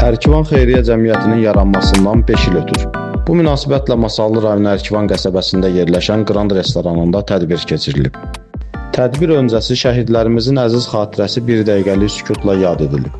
Ərkivan Xeyriyyə Cəmiyyətinin yaranmasından 5 il ötür. Bu münasibətlə Masallı rayonu Ərkivan qəsəbəsində yerləşən Grand restoranında tədbir keçirilib. Tədbir öncəsi şəhidlərimizin əziz xatirəsi bir dəqiqəlik sükutla yad edilib.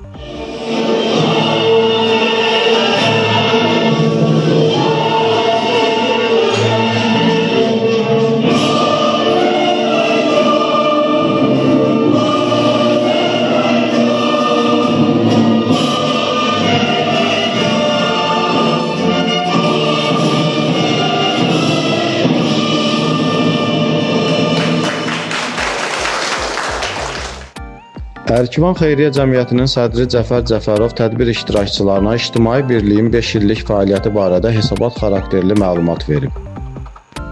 Ərkivan Xeyriyyə Cəmiyyətinin sədri Cəfər Cəfərov tədbir iştirakçılarına ictimai birliyin 5 illik fəaliyyəti barədə hesabat xarakterli məlumat verib.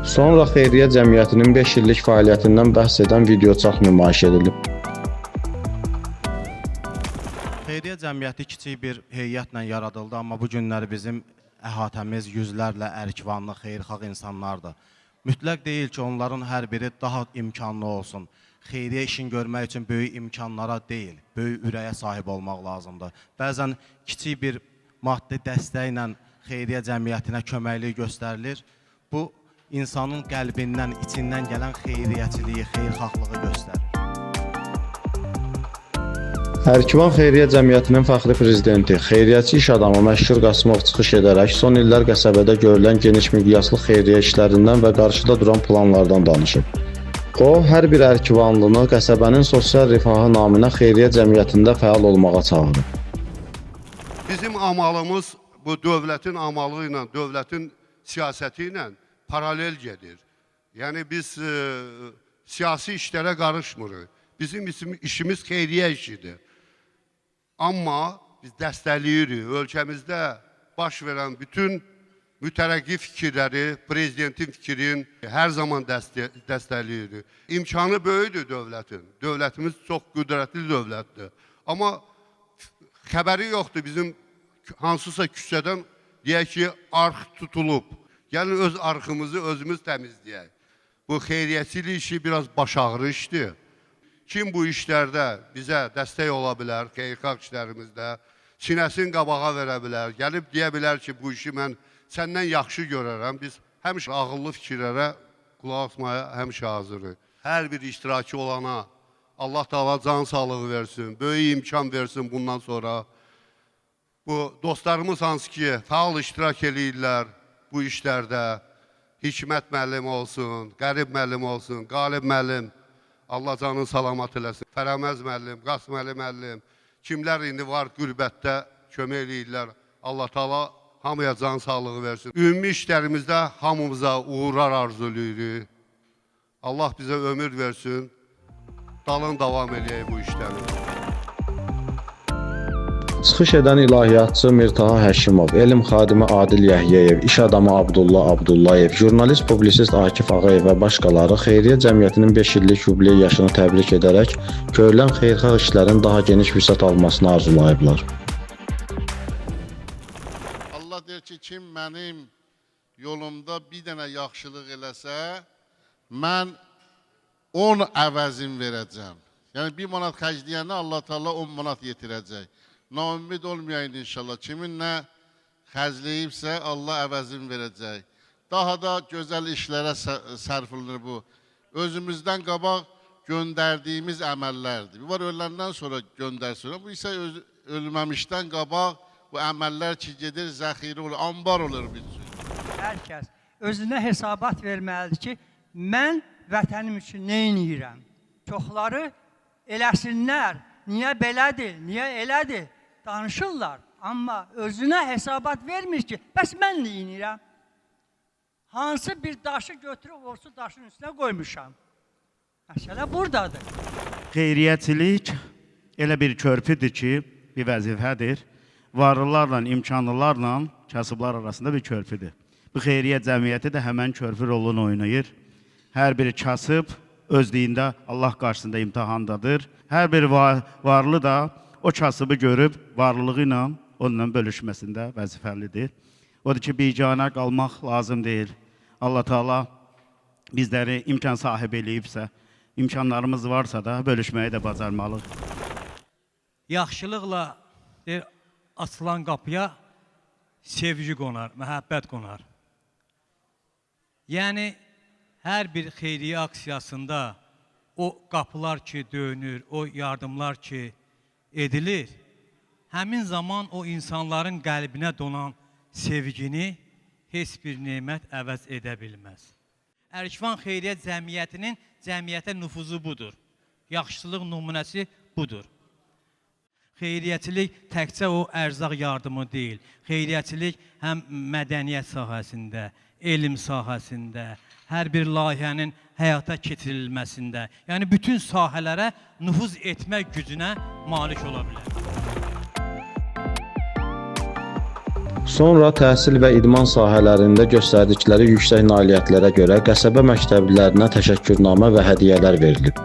Sonra Xeyriyyə Cəmiyyətinin 5 illik fəaliyyətindən bəhs edən videoçarx nümayiş edilib. Xeyriyyə Cəmiyyəti kiçik bir heyətlə yaradıldı, amma bu günləri bizim əhatəmiz yüzlərlə ərkivanlı, xeyirxah insanlardır. Mütləq deyil ki, onların hər biri daha imkanlı olsun. Xeyriyyə işin görmək üçün böyük imkanlara deyil, böyük ürəyə sahib olmaq lazımdır. Bəzən kiçik bir maddi dəstəklə Xeyriyyə Cəmiyyətinə köməklik göstərilir. Bu, insanın qəlbindən, içindən gələn xeyriyyəçiliyi, xeyirxahlığı göstərir. Ərkivan Xeyriyyə Cəmiyyətinin fəxri prezidenti, xeyriyyəçi iş adamı Məşhur Qasımov çıxış edərək son illər qəsəbədə görülən geniş miqyaslı xeyriyyə işlərindən və qarşıda duran planlardan danışıb. O, hər bir ərkivanlını qəsəbənin sosial rifahı naminə Xeyriyyə Cəmiyyətində fəal olmağa çağırır. Bizim amalımız bu dövlətin amalı ilə, dövlətin siyasəti ilə paralel gedir. Yəni biz siyasi işlərə qarışmırıq. Bizim işimiz xeyriyyə işidir. Amma biz dəstəkləyirik. Ölkəmizdə baş verən bütün mütərəqqi fikirləri, prezidentin fikrin hər zaman dəstəkləyirik. İmkanı böyükdür dövlətin. Dövlətimiz çox qüdrətli dövlətdir. Amma xəbəri yoxdur bizim hansısa küçədən deyək ki, arx tutulub. Gəlin öz arxımızı özümüz təmizləyək. Bu xeyriyyəçilik işi biraz baş ağrı işdir. Kim bu işlərdə bizə dəstək ola bilər, xeyirxah işlərimizdə, sinəsini qabağa verə bilər, gəlib deyə bilər ki, bu işi mən səndən yaxşı görərəm. Biz həmişə ağıllı fikirlərə qulaq asmaya həmişə hazırıq. Hər bir iştirakçı olana Allah Taala can sağlığı versin, böyük imkan versin bundan sonra. Bu dostlarımız hansı ki, faal iştirak edirlər bu işlərdə. Hikmət müəllim olsun, Qərib müəllim olsun, Qalib müəllim, Allah canını salamat eləsin. Fərəməz müəllim, Qasım Əli müəllim, kimlər indi var qürbətdə kömək edirlər. Allah Taala hamıya can sağlığı versin. Ümumi işlərimizdə hamımıza uğurlar arzulayırıq. Allah bizə ömür versin. Dalın davam edək bu işləri. Çıxış edən ilahiyyatçı Mirtaha Həşimov, elm xadimi Adil Yəhyeyev, iş adamı Abdullah Abdullayev, jurnalist publisist Akif Ağayev və başqaları Xeyriyyə Cəmiyyətinin 5 illik yubiley yaşını təbrik edərək görülən xeyirxah işlərin daha geniş vüsət almasını arzulayıblar. Allah deyir ki, kim mənim yolumda bir dənə yaxşılıq eləsə, mən 10 əvəzin verəcəm. Yəni 1 manat xərcləyəndə Allah Taala 10 manat yetirəcək. Naümid olmayın inşallah. Kimin nə xərcləyibsə Allah əvəzin verəcək. Daha da gözəl işlərə sərf olunur bu. Özümüzdən qabaq göndərdiyimiz əməllərdir. Bu var öləndən sonra göndərsin. Bu isə ölməmişdən qabaq bu əməllər ki gedir, zəxirə olur, ambar olur bizim. Hər kəs özünə hesabat verməlidir ki, mən vətənim üçün nə edirəm? Çoxları eləsinlər, niyə belədir, niyə elədir? Danışırlar, amma özünə hesabat vermir ki, bəs mən nə edirəm? Hansı bir daşı götürüb olsa daşın üstünə qoymuşam. Məsələ buradadır. Xeyriyyəçilik elə bir körpüdür ki, bir vəzifədir. Varlılarla, imkanlılarla kasıblar arasında bir körpüdür. Bu xeyriyyə cəmiyyəti də həmən körpü rolunu oynayır. Hər biri kasıb özlüyündə Allah qarşısında imtihandadır. Hər bir varlı da o kasıbı görüb varlılığı ilə onunla bölüşməsində vəzifəlidir. Odur ki, biganə qalmaq lazım deyil. Allah Taala bizləri imkan sahibi eləyibsə, imkanlarımız varsa da bölüşməyi də bacarmalıyıq. Yaxşılıqla açılan qapıya sevgi qonar, məhəbbət qonar. Yəni, hər bir xeyriyyə aksiyasında o qapılar ki döyünür, o yardımlar ki edilir, həmin zaman o insanların qəlbinə donan sevgini heç bir nemət əvəz edə bilməz. Ərkivan Xeyriyyət Cəmiyyətinin cəmiyyətə nüfuzu budur. Yaxşılıq nümunəsi budur. Xeyriyyəçilik təkcə o ərzaq yardımı deyil. Xeyriyyəçilik həm mədəniyyət sahəsində, elm sahəsində, hər bir layihənin həyata keçirilməsində, yəni bütün sahələrə nüfuz etmək gücünə malik ola bilər. Sonra təhsil və idman sahələrində göstərdikləri yüksək nailiyyətlərə görə qəsəbə məktəblilərinə təşəkkürnamə və hədiyyələr verilib.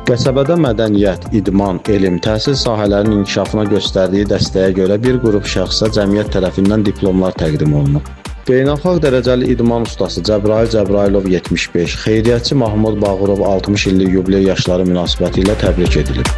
Qəsəbədə mədəniyyət, idman, elm, təhsil sahələrinin inkişafına göstərdiyi dəstəyə görə bir qrup şəxsə cəmiyyət tərəfindən diplomlar təqdim olunub. Beynəlxalq dərəcəli idman ustası Cəbrayıl Cəbrayılov 75, xeyriyyətçi Mahmud Bağırov 60 illik yubiley yaşları münasibətilə təbrik edilib.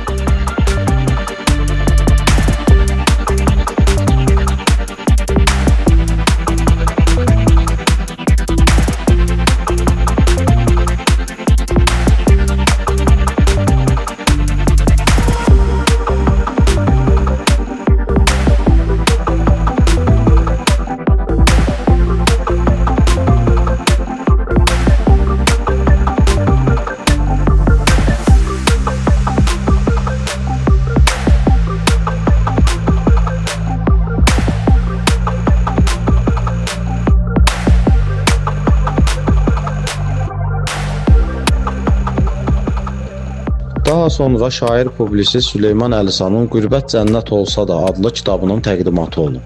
Daha sonra şair publisist Süleyman Əlisanın Qürbət Cənnət olsa da adlı kitabının təqdimatı olub.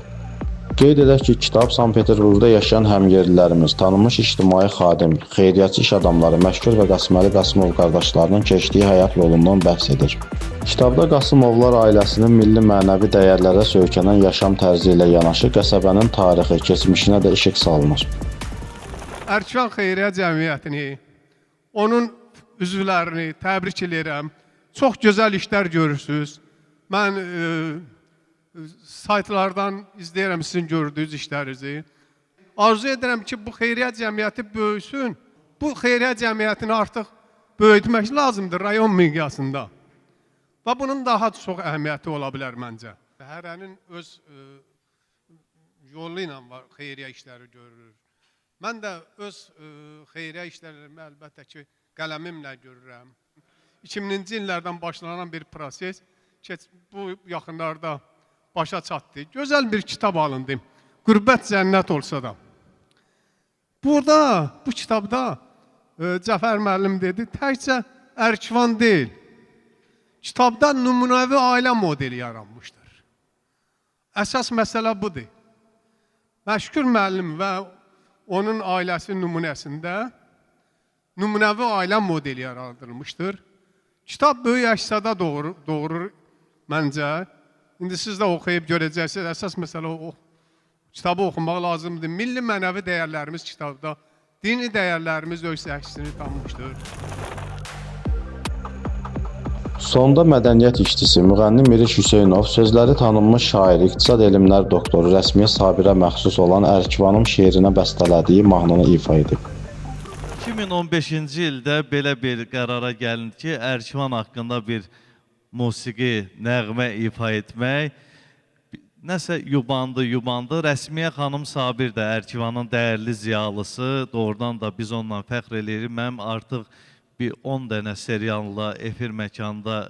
Qeyd edək ki, kitab Sankt-Peterburqda yaşayan həmyerlilərimiz, tanınmış ictimai xadim, xeyriyyətçi iş adamları, məşhur və Qasıməli Qasımov qardaşlarının keçdiyi həyat yolundan bəhs edir. Kitabda Qasımovlar ailəsinin milli mənəvi dəyərlərə söykənən yaşam tərzi ilə yanaşı qəsəbənin tarixi, keçmişinə də işıq salınır. Ərkivan Xeyriyyə Cəmiyyətini, onun üzvlərini təbrik edirəm. Çox gözəl işlər görürsünüz. Mən saytlardan izləyirəm sizin gördüyünüz işlərinizi. Arzu edirəm ki, bu xeyriyyə cəmiyyəti böyüsün. Bu xeyriyyə cəmiyyətini artıq böyütmək lazımdır rayon miqyasında. Və bunun daha çox əhəmiyyəti ola bilər məncə. Hərənin öz yolu ilə xeyriyyə işləri görülür. Mən də öz xeyriyyə işlərimi əlbəttə ki, qələmimlə görürəm. 2000-ci illərdən başlanan bir proses bu yaxınlarda başa çatdı. Gözəl bir kitab alındı. Qürbət Cənnət olsa da. Burada, bu kitabda Cəfər müəllim dedi, təkcə Ərkivan deyil. Kitabda nümunəvi ailə modeli yaranmışdır. Əsas məsələ budur. Məşhur müəllim və onun ailəsi nümunəsində nümunəvi ailə modeli yaradılmışdır. Kitab böyük əksada doğurur məncə. İndi siz də oxuyub görəcəksiniz. Əsas məsələ o kitabı oxumaq lazımdır. Milli mənəvi dəyərlərimiz kitabda, dini dəyərlərimiz öz əksini tanımışdır. Sonda mədəniyyət işçisi müğənni Miriş Hüseynov sözləri tanınmış şair, iqtisad elmlər doktoru Rəsmiyə Sabirə məxsus olan Ərkivanın şeirinə bəstələdiyi mahnını ifa edib. 2015-ci ildə belə bir qərara gəlindi ki, Ərkivan haqqında bir musiqi, nəğmə ifa etmək nəsə yubandı. Rəsmiyə xanım Sabir də Ərkivanın dəyərli ziyalısı, doğrudan da biz onunla fəxr edirik. Mənim artıq bir 10 dənə serialda, efir məkanda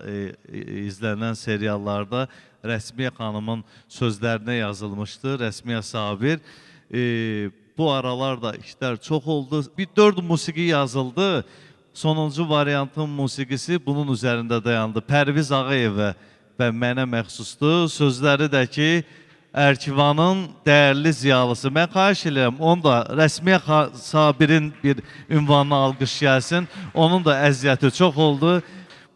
izlənən seriallarda Rəsmiyə xanımın sözlərinə yazılmışdı, Rəsmiyə Sabir. Bu aralarda işlər çox oldu. Bir 4 musiqi yazıldı. Sonuncu variantın musiqisi bunun üzərində dayandı. Pərviz Ağayevə və mənə məxsusdur. Sözləri də ki, Ərkivanın dəyərli ziyalısı. Mən xahiş edirəm, onu da Rəsmiyə Sabirin bir ünvanına alqış gəlsin. Onun da əziyyəti çox oldu.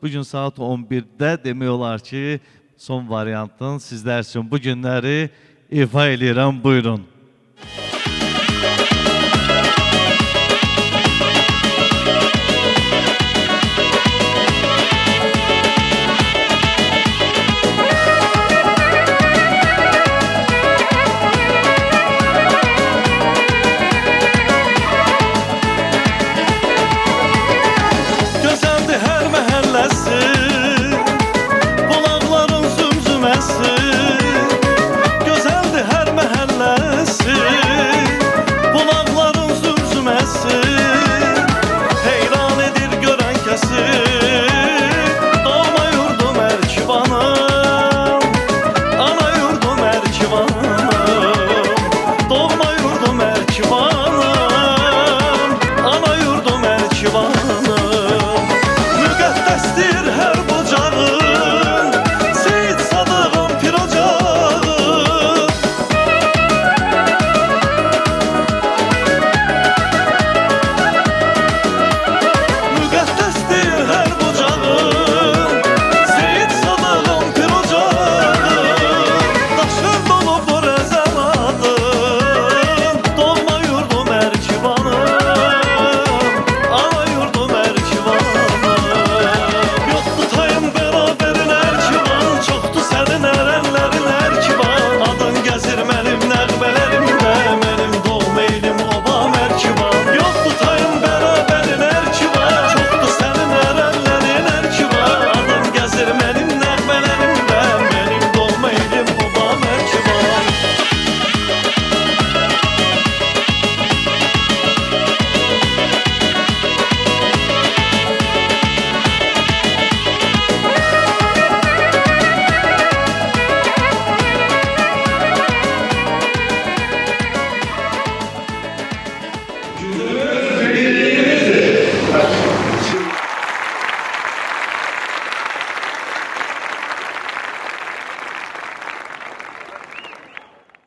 Bugün saat 11-də demək olar ki, son variantın sizlər üçün bu günləri ifa edirəm. Buyurun.